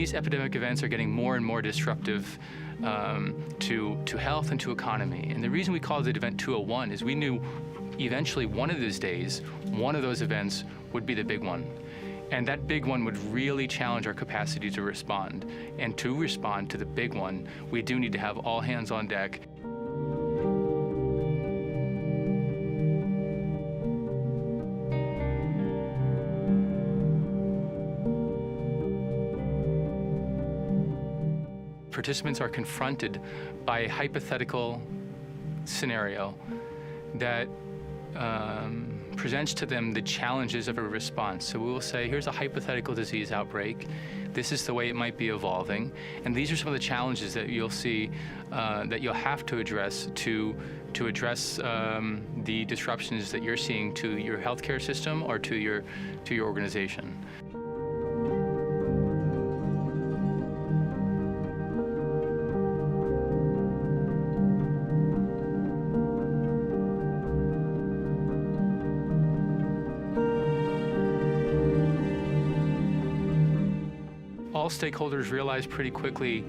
these epidemic events are getting more and more disruptive to health and to economy. And the reason we called it Event 201 is we knew eventually one of those days, one of those events would be the big one. And that big one would really challenge our capacity to respond. And to respond to the big one, we do need to have all hands on deck. Participants are confronted by a hypothetical scenario that presents to them the challenges of a response. So we will say, here's a hypothetical disease outbreak. This is the way it might be evolving. And these are some of the challenges that you'll see that you'll have to address to address the disruptions that you're seeing to your healthcare system or to your organization. All stakeholders realize pretty quickly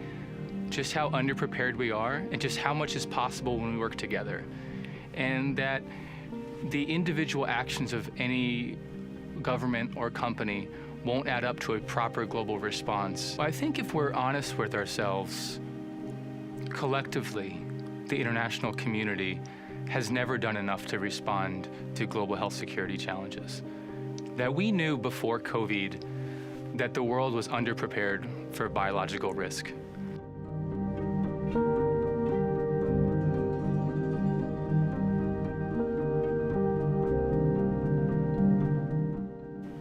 just how underprepared we are and just how much is possible when we work together. And that the individual actions of any government or company won't add up to a proper global response. I think if we're honest with ourselves, collectively, the international community has never done enough to respond to global health security challenges. That we knew before COVID that the world was underprepared for biological risk.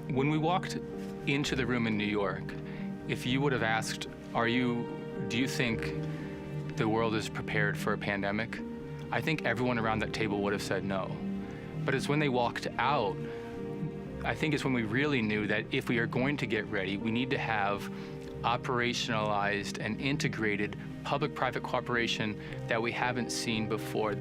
When we walked into the room in New York, if you would have asked, do you think the world is prepared for a pandemic? I think everyone around that table would have said no. But it's when they walked out, I think it's when we really knew that if we are going to get ready, we need to have operationalized and integrated public-private cooperation that we haven't seen before.